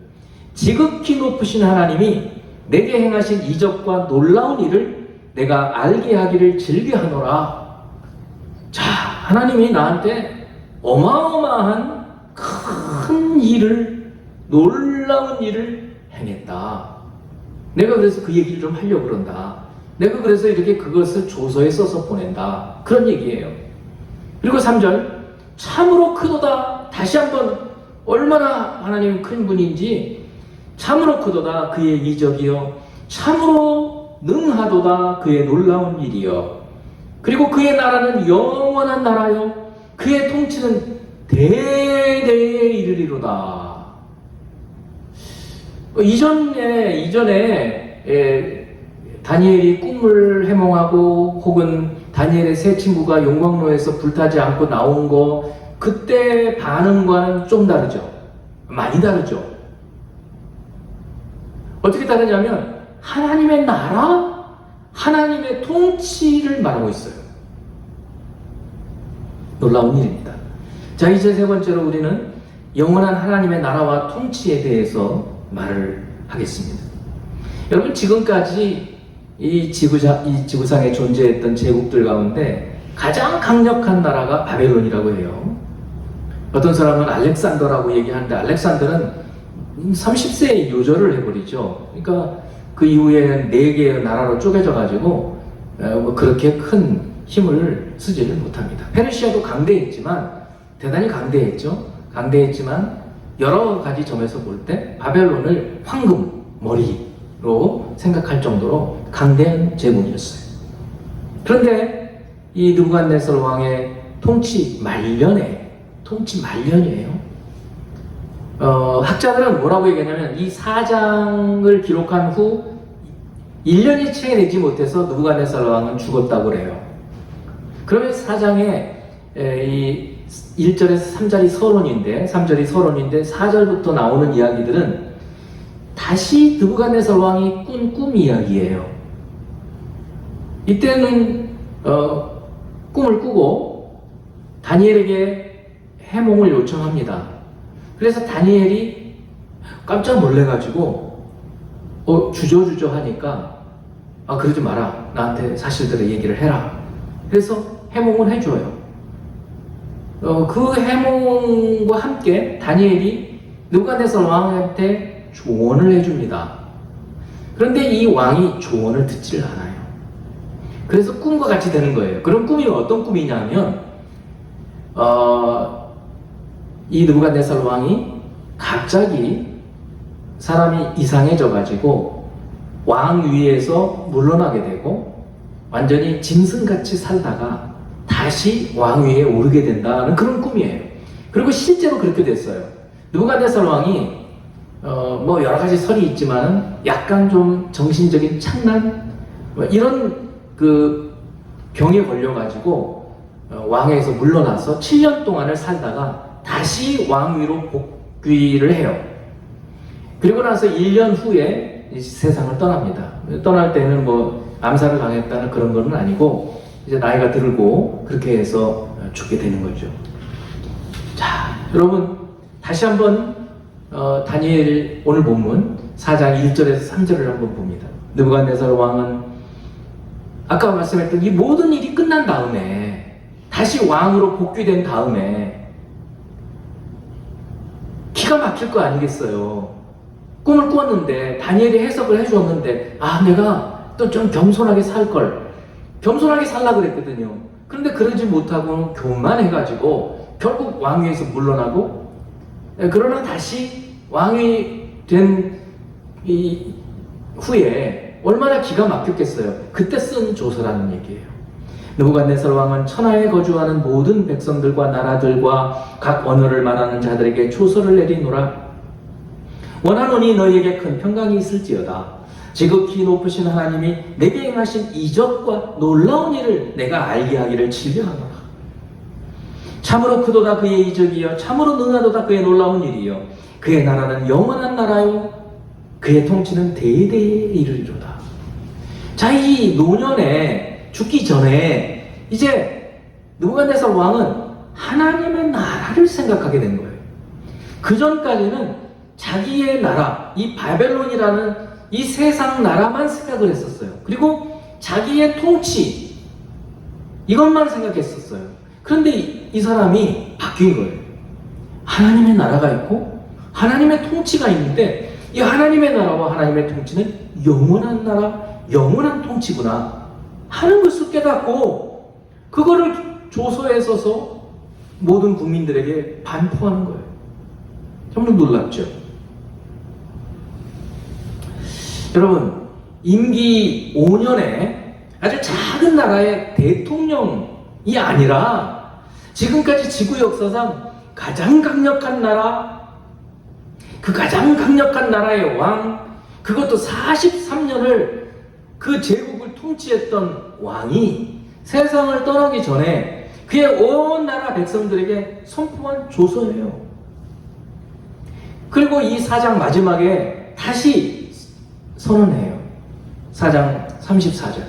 지극히 높으신 하나님이 내게 행하신 이적과 놀라운 일을 내가 알게 하기를 즐겨하노라. 자, 하나님이 나한테 어마어마한 큰 일을, 놀라운 일을 행했다. 내가 그래서 그 얘기를 좀 하려고 그런다. 내가 그래서 이렇게 그것을 조서에 써서 보낸다. 그런 얘기예요. 그리고 3절 참으로 크도다. 다시 한번 얼마나 하나님은 큰 분인지, 참으로 크도다 그의 이적이요 참으로 능하도다 그의 놀라운 일이요, 그리고 그의 나라는 영원한 나라요 그의 통치는 대대에 이르리로다. 이전에 다니엘이 꿈을 해몽하고 혹은 다니엘의 세 친구가 용광로에서 불타지 않고 나온 거, 그때 반응과는 좀 다르죠. 많이 다르죠. 어떻게 다르냐면 하나님의 나라, 하나님의 통치를 말하고 있어요. 놀라운 일입니다. 자, 이제 세 번째로 우리는 영원한 하나님의 나라와 통치에 대해서 말을 하겠습니다. 여러분, 지금까지 이 지구상에 존재했던 제국들 가운데 가장 강력한 나라가 바벨론이라고 해요. 어떤 사람은 알렉산더라고 얘기하는데, 알렉산더는 30세에 요절을 해버리죠. 그러니까 그 이후에는 4개의 나라로 쪼개져 가지고 그렇게 큰 힘을 쓰지를 못합니다. 페르시아도 강대했지만, 대단히 강대했죠. 강대했지만 여러 가지 점에서 볼 때 바벨론을 황금 머리로 생각할 정도로 강대한 제국이었어요. 그런데 이 느부갓네살 왕의 통치 말년이에요. 학자들은 뭐라고 얘기하냐면 이 4장을 기록한 후 1년이 채 되지 못해서 느부갓네살 왕은 죽었다고 그래요. 그러면 4장에 이 1절에서 3절이 서론인데 4절부터 나오는 이야기들은 다시 느부갓네살 왕이 꾼 꿈 이야기예요. 이때는 꿈을 꾸고 다니엘에게 해몽을 요청합니다. 그래서 다니엘이 깜짝 놀래가지고 주저주저 하니까 그러지 마라, 나한테 사실대로 얘기를 해라. 그래서 해몽을 해줘요. 그 해몽과 함께 다니엘이 느부갓네살 왕한테 조언을 해줍니다. 그런데 이 왕이 조언을 듣지를 않아요. 그래서 꿈과 같이 되는 거예요. 그런 꿈이 어떤 꿈이냐면 이 느부갓네살 왕이 갑자기 사람이 이상해져 가지고 왕 위에서 물러나게 되고 완전히 짐승같이 살다가 다시 왕 위에 오르게 된다는 그런 꿈이에요. 그리고 실제로 그렇게 됐어요. 느부갓네살 왕이 뭐 여러 가지 설이 있지만 약간 좀 정신적인 착란 이런 그 병에 걸려가지고 왕에서 물러나서 7년 동안을 살다가 다시 왕위로 복귀를 해요. 그리고 나서 1년 후에 이 세상을 떠납니다. 떠날 때는 뭐 암살을 당했다는 그런 건 아니고 이제 나이가 들고 그렇게 해서 죽게 되는 거죠. 자, 여러분 다시 한번 다니엘 오늘 본문 4장 1절에서 3절을 한번 봅니다. 느부갓네살 왕은 아까 말씀했던 이 모든 일이 끝난 다음에 다시 왕으로 복귀된 다음에 기가 막힐 거 아니겠어요. 꿈을 꾸었는데 다니엘이 해석을 해주었는데 내가 또 좀 겸손하게 살걸, 겸손하게 살라 그랬거든요. 그런데 그러지 못하고 교만해가지고 결국 왕위에서 물러나고, 그러나 다시 왕이 된 후에 얼마나 기가 막혔겠어요. 그때 쓴 조서라는 얘기예요. 느부갓네살 왕은 천하에 거주하는 모든 백성들과 나라들과 각 언어를 말하는 자들에게 조서를 내리노라. 원하노니 너희에게 큰 평강이 있을지어다. 지극히 높으신 하나님이 내게 행하신 이적과 놀라운 일을 내가 알게 하기를 질려하노라. 참으로 크도다 그의 이적이여, 참으로 능하도다 그의 놀라운 일이여. 그의 나라는 영원한 나라요, 그의 통치는 대대에 이르리로다. 자, 이 노년에 죽기 전에 이제 느부갓네살 왕은 하나님의 나라를 생각하게 된 거예요. 그 전까지는 자기의 나라, 이 바벨론이라는 이 세상 나라만 생각을 했었어요. 그리고 자기의 통치, 이것만 생각했었어요. 그런데 이 사람이 바뀐 거예요. 하나님의 나라가 있고 하나님의 통치가 있는데 이 하나님의 나라와 하나님의 통치는 영원한 나라, 영원한 통치구나 하는 것을 깨닫고 그거를 조서에 써서 모든 국민들에게 반포하는 거예요. 정말 놀랍죠? 여러분, 임기 5년에 아주 작은 나라의 대통령이 아니라 지금까지 지구 역사상 가장 강력한 나라, 그 가장 강력한 나라의 왕, 그것도 43년을 그 제국을 통치했던 왕이 세상을 떠나기 전에 그의 온 나라 백성들에게 선포한 조서예요. 그리고 이 4장 마지막에 다시 선언해요. 4장 34절.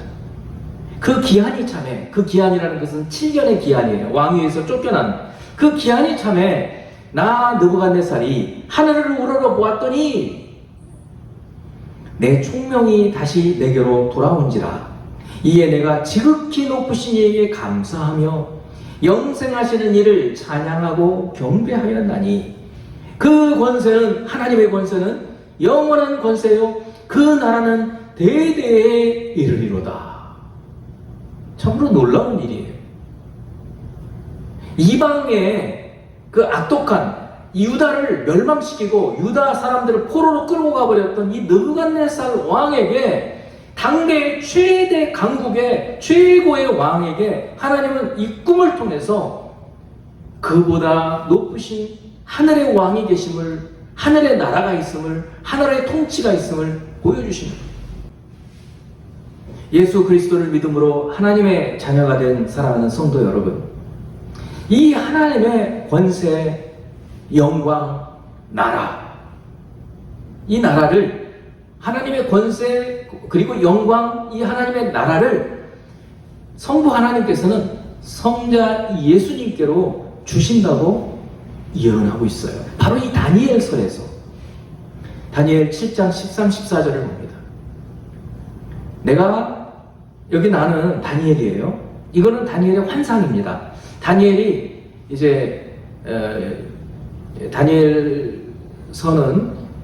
그 기한이 참에, 그 기한이라는 것은 7년의 기한이에요. 왕위에서 쫓겨난 그 기한이 참에 나 느부갓네살이 하늘을 우러러 보았더니 내 총명이 다시 내게로 돌아온지라. 이에 내가 지극히 높으신 이에게 감사하며 영생하시는 이를 찬양하고 경배하였나니 그 권세는, 하나님의 권세는 영원한 권세요 그 나라는 대대에 이르리로다. 참으로 놀라운 일이에요. 이방의 그 악독한 유다를 멸망시키고 유다 사람들을 포로로 끌고 가버렸던 이 느부갓네살 왕에게, 당대의 최대 강국의 최고의 왕에게 하나님은 이 꿈을 통해서 그보다 높으신 하늘의 왕이 계심을, 하늘의 나라가 있음을, 하늘의 통치가 있음을 보여주십니다. 예수 그리스도를 믿음으로 하나님의 자녀가 된 사랑하는 성도 여러분, 이 하나님의 권세, 영광, 나라, 이 나라를, 하나님의 권세 그리고 영광, 이 하나님의 나라를 성부 하나님께서는 성자 예수님께로 주신다고 예언하고 있어요. 바로 이 다니엘서에서, 다니엘 7장 13, 14절을 봅니다. 여기 나는 다니엘이에요. 이거는 다니엘의 환상입니다. 다니엘이 이제 다니엘서는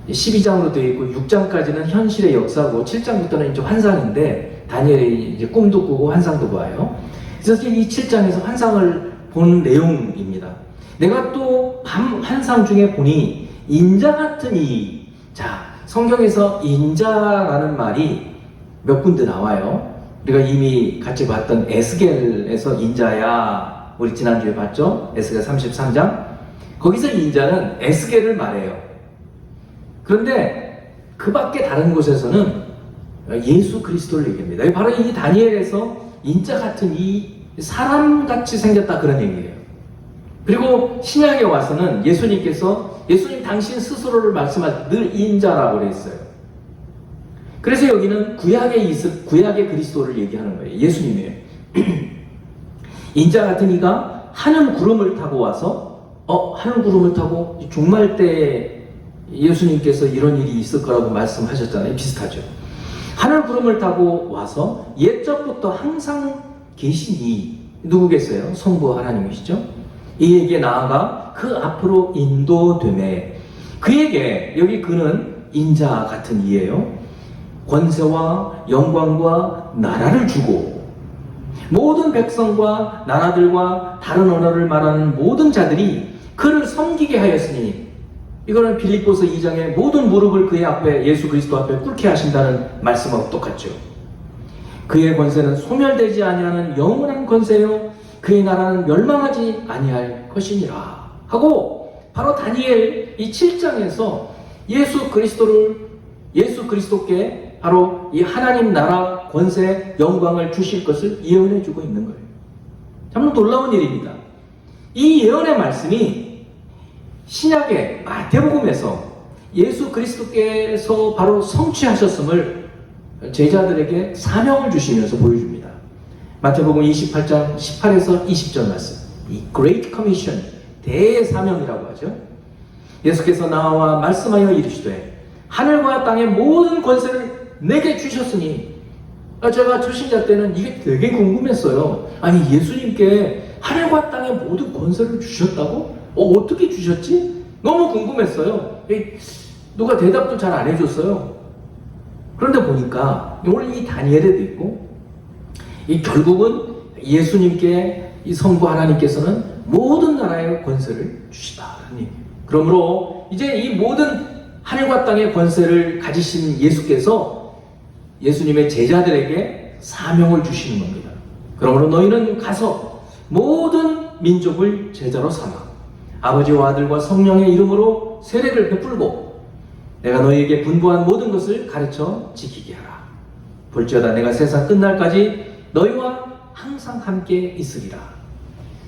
12장으로 되어 있고 6장까지는 현실의 역사고 7장부터는 이제 환상인데 다니엘이 이제 꿈도 꾸고 환상도 봐요. 그래서 이 7장에서 환상을 보는 내용입니다. 내가 또 밤 환상 중에 보니 인자 같은 이, 자, 성경에서 인자라는 말이 몇 군데 나와요. 우리가 이미 같이 봤던 에스겔에서 인자야, 우리 지난주에 봤죠? 에스겔 33장. 거기서 인자는 에스겔을 말해요. 그런데 그 밖에 다른 곳에서는 예수 그리스도를 얘기합니다. 바로 이 다니엘에서 인자 같은 이 사람같이 생겼다 그런 얘기예요. 그리고 신약에 와서는 예수님 당신 스스로를 말씀할 늘 인자라고 그랬어요. 그래서 여기는 구약의 그리스도를 얘기하는 거예요. 예수님이에요. 인자 같은 이가 하늘 구름을 타고 와서 하늘 구름을 타고 종말 때 예수님께서 이런 일이 있을 거라고 말씀하셨잖아요. 비슷하죠. 하늘 구름을 타고 와서 옛적부터 항상 계신 이 누구겠어요? 성부 하나님이시죠. 이에게 나아가 그 앞으로 인도되매 그에게 여기 그는 인자 같은 이예요. 권세와 영광과 나라를 주고 모든 백성과 나라들과 다른 언어를 말하는 모든 자들이 그를 섬기게 하였으니 이거는 빌립보서 2장에 모든 무릎을 그의 앞에 예수 그리스도 앞에 꿇게 하신다는 말씀하고 똑같죠. 그의 권세는 소멸되지 아니하는 영원한 권세요 그의 나라는 멸망하지 아니할 것이니라 하고 바로 다니엘 이 7장에서 예수 그리스도께 바로 이 하나님 나라 권세 영광을 주실 것을 예언해 주고 있는 거예요. 참 놀라운 일입니다. 이 예언의 말씀이 신약의 마태복음에서 예수 그리스도께서 바로 성취하셨음을 제자들에게 사명을 주시면서 보여줍니다. 마태복음 28장 18에서 20절 말씀, 이 Great Commission, 대사명이라고 하죠. 예수께서 나와 말씀하여 이르시되 하늘과 땅의 모든 권세를 내게 주셨으니 제가 초신자 때는 이게 되게 궁금했어요. 아니 예수님께 하늘과 땅의 모든 권세를 주셨다고? 어떻게 주셨지? 너무 궁금했어요. 누가 대답도 잘 안 해줬어요. 그런데 보니까 오늘 이 다니엘에도 있고 결국은 예수님께 이 성부 하나님께서는 모든 나라의 권세를 주시다. 그러므로 이제 이 모든 하늘과 땅의 권세를 가지신 예수께서 예수님의 제자들에게 사명을 주시는 겁니다. 그러므로 너희는 가서 모든 민족을 제자로 삼아 아버지와 아들과 성령의 이름으로 세례를 베풀고 내가 너희에게 분부한 모든 것을 가르쳐 지키게 하라. 볼지어다 내가 세상 끝날까지 너희와 항상 함께 있으리라.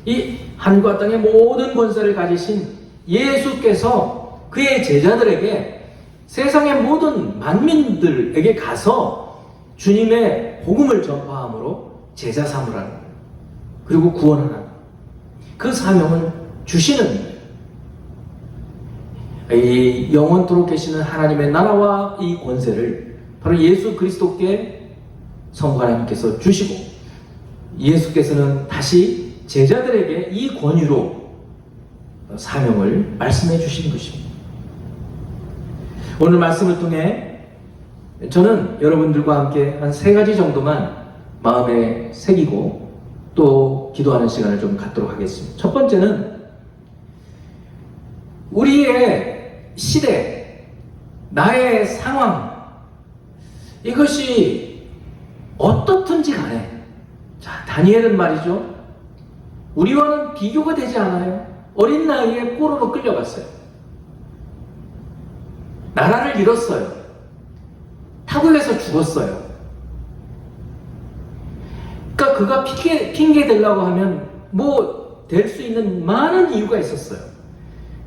이 하늘과 땅의 모든 권세를 가지신 예수께서 그의 제자들에게 세상의 모든 만민들에게 가서 주님의 복음을 전파함으로 제자 삼으라는 거예요. 그리고 구원하라는 그 사명을 주시는 이 영원토록 계시는 하나님의 나라와 이 권세를 바로 예수 그리스도께 성부 하나님께서 주시고 예수께서는 다시 제자들에게 이 권위로 사명을 말씀해 주시는 것입니다. 오늘 말씀을 통해 저는 여러분들과 함께 한 3가지 정도만 마음에 새기고 또 기도하는 시간을 좀 갖도록 하겠습니다. 첫 번째는 우리의 시대, 나의 상황, 이것이 어떻든지 간에 다니엘은 말이죠. 우리와는 비교가 되지 않아요. 어린 나이에 포로로 끌려갔어요. 나라를 잃었어요. 타국에서 죽었어요. 그러니까 그가 핑계 대려고 하면 될 수 있는 많은 이유가 있었어요.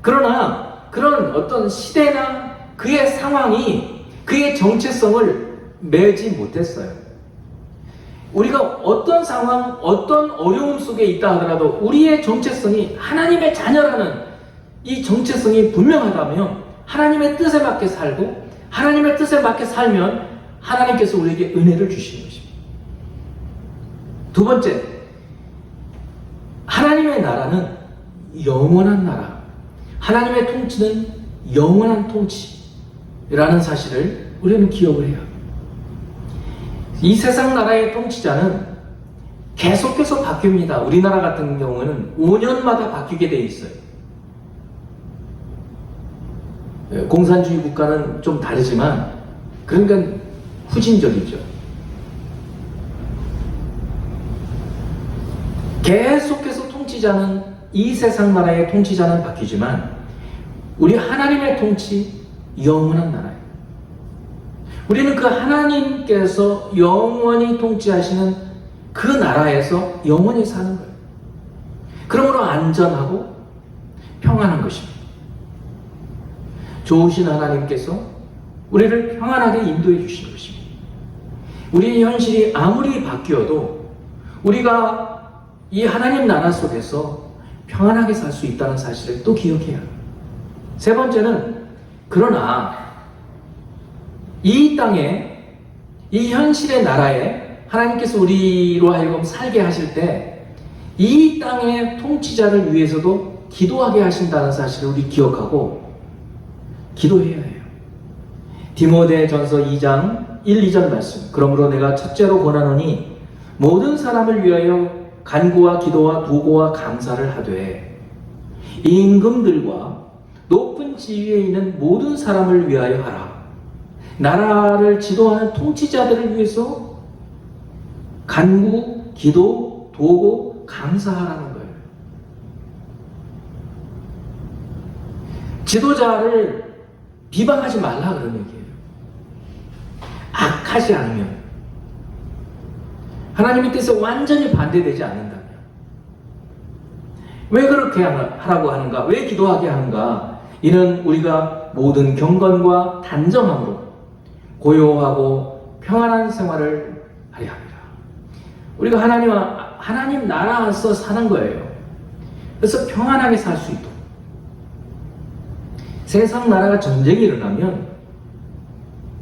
그러나 그런 어떤 시대나 그의 상황이 그의 정체성을 매지 못했어요. 우리가 어떤 상황, 어떤 어려움 속에 있다 하더라도 우리의 정체성이 하나님의 자녀라는 이 정체성이 분명하다면 하나님의 뜻에 맞게 살고 하나님의 뜻에 맞게 살면 하나님께서 우리에게 은혜를 주시는 것입니다. 두 번째, 하나님의 나라는 영원한 나라, 하나님의 통치는 영원한 통치라는 사실을 우리는 기억을 해야 합니다. 이 세상 나라의 통치자는 계속해서 바뀝니다. 우리나라 같은 경우는 5년마다 바뀌게 돼 있어요. 공산주의 국가는 좀 다르지만 그러니까 후진적이죠. 계속해서 이 세상 나라의 통치자는 바뀌지만 우리 하나님의 통치 영원한 나라예요. 우리는 그 하나님께서 영원히 통치하시는 그 나라에서 영원히 사는 거예요. 그러므로 안전하고 평안한 것입니다. 좋으신 하나님께서 우리를 평안하게 인도해 주신 것입니다. 우리의 현실이 아무리 바뀌어도 우리가 이 하나님 나라 속에서 평안하게 살 수 있다는 사실을 또 기억해야 합니다. 세 번째는, 그러나 이 땅에, 이 현실의 나라에 하나님께서 우리로 하여금 살게 하실 때 이 땅의 통치자를 위해서도 기도하게 하신다는 사실을 우리 기억하고 기도해야 해요. 디모데전서 2장 1, 2절 말씀. 그러므로 내가 첫째로 권하노니 모든 사람을 위하여 간구와 기도와 도고와 감사를 하되 임금들과 높은 지위에 있는 모든 사람을 위하여 하라. 나라를 지도하는 통치자들을 위해서 간구, 기도, 도고, 감사하라는 거예요. 지도자를 비방하지 말라 그런 얘기예요. 악하지 않으면, 하나님의 뜻에 완전히 반대되지 않는다면, 왜 그렇게 하라고 하는가? 왜 기도하게 하는가? 이는 우리가 모든 경건과 단정함으로 고요하고 평안한 생활을 하려 합니다. 우리가 하나님 나라 안에서 사는 거예요. 그래서 평안하게 살 수 있도록. 세상 나라가 전쟁이 일어나면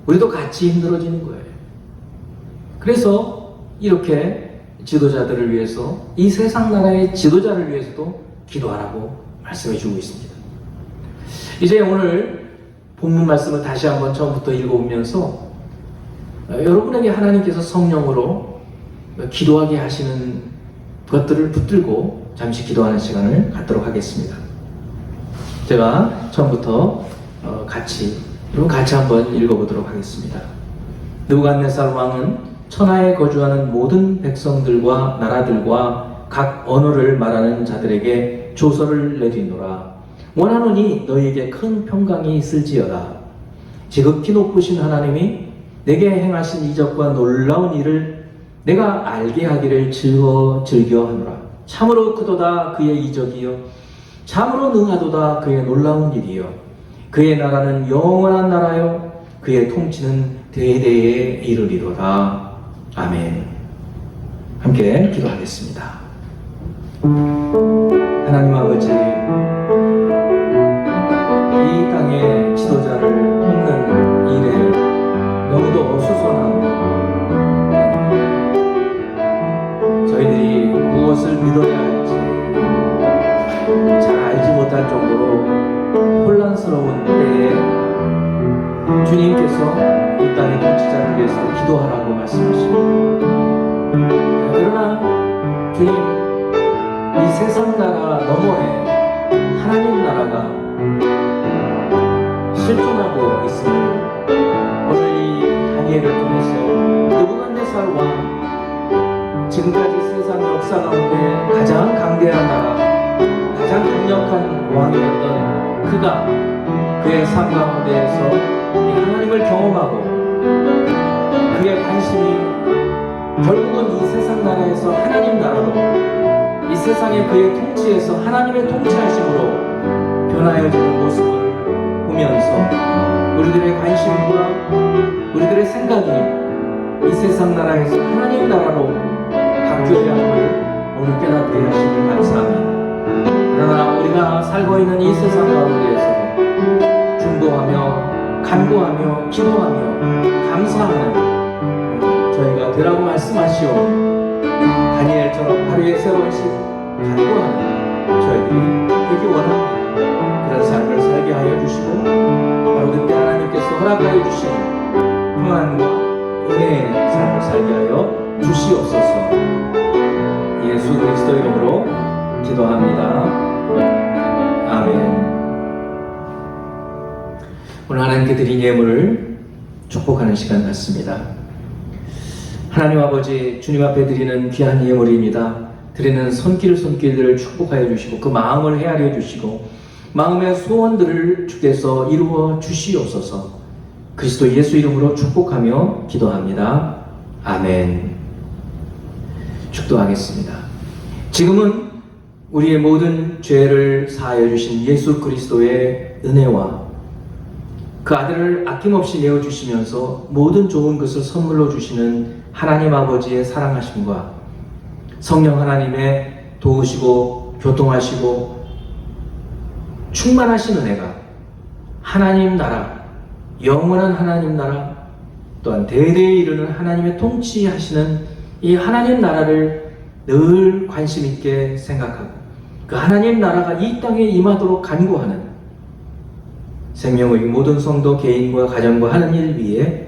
우리도 같이 힘들어지는 거예요. 그래서 이렇게 지도자들을 위해서, 이 세상 나라의 지도자를 위해서도 기도하라고 말씀해 주고 있습니다. 이제 오늘 본문 말씀을 다시 한번 처음부터 읽어보면서 여러분에게 하나님께서 성령으로 기도하게 하시는 것들을 붙들고 잠시 기도하는 시간을 갖도록 하겠습니다. 제가 처음부터 같이 한번 읽어보도록 하겠습니다. 느부갓네살 왕은 천하에 거주하는 모든 백성들과 나라들과 각 언어를 말하는 자들에게 조서를 내리노라. 원하노니 너희에게 큰 평강이 있을지어다. 지극히 높으신 하나님이 내게 행하신 이적과 놀라운 일을 내가 알게 하기를 즐겨하노라. 참으로 크도다 그의 이적이요 참으로 능하도다 그의 놀라운 일이요 그의 나라는 영원한 나라요 그의 통치는 대대에 이르리로다. 아멘. 함께 기도하겠습니다. 하나님 아버지, 이 땅의 지도자를 뽑는 일에 너무도 어수선하고 저희들이 무엇을 믿어야 할지 잘 알지 못할 정도로 혼란스러운 때에 주님께서 이 땅의 통치자를 위해서 기도하라고 말씀하십니다. 그러나 주님, 이 세상 나라 너머에 하나님 나라가 실존하고 있음을 오늘 이 다니엘을 통해서 느부갓네살 왕, 지금까지 세상 역사 가운데 가장 강대한 나라, 가장 강력한 왕이었던 그가 그의 삶 가운데에서 이 하나님을 경험하고 그의 관심이 결국은 이 세상 나라에서 하나님 나라로, 이 세상의 그의 통치에서 하나님의 통치하심으로 변화해지는 모습을 보면서 우리들의 관심과 우리들의 생각이 이 세상 나라에서 하나님 나라로 바뀌어야 함을 오늘 깨닫게 하심을 감사합니다. 그러나 우리가 살고 있는 이 세상 가운데에서 중보하며 간구하며 기도하며 감사하는 저희가 되라고 말씀하시오. 다니엘처럼 하루에 세 번씩 간구하는 저희들이 되기 원합니다. 그런 삶을 살게 하여 주시고 바로 그때 하나님께서 허락하여 주신 평안과 은혜의 삶을 살게 하여 주시옵소서. 예수 그리스도 이름으로 기도합니다. 아멘. 오늘 하나님께 드린 예물을 축복하는 시간 같습니다. 하나님 아버지, 주님 앞에 드리는 귀한 예물입니다. 드리는 손길들을 축복하여 주시고 그 마음을 헤아려 주시고 마음의 소원들을 주께서 이루어 주시옵소서. 그리스도 예수 이름으로 축복하며 기도합니다. 아멘. 축도하겠습니다. 지금은 우리의 모든 죄를 사하여 주신 예수 그리스도의 은혜와 그 아들을 아낌없이 내어주시면서 모든 좋은 것을 선물로 주시는 하나님 아버지의 사랑하심과 성령 하나님의 도우시고 교통하시고 충만하신 은혜가 하나님 나라, 영원한 하나님 나라, 또한 대대에 이르는 하나님의 통치하시는 이 하나님 나라를 늘 관심 있게 생각하고 그 하나님 나라가 이 땅에 임하도록 간구하는 생명의 모든 성도 개인과 가정과 하는 일 위에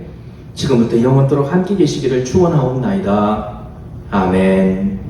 지금부터 영원토록 함께 계시기를 축원하옵나이다. 아멘.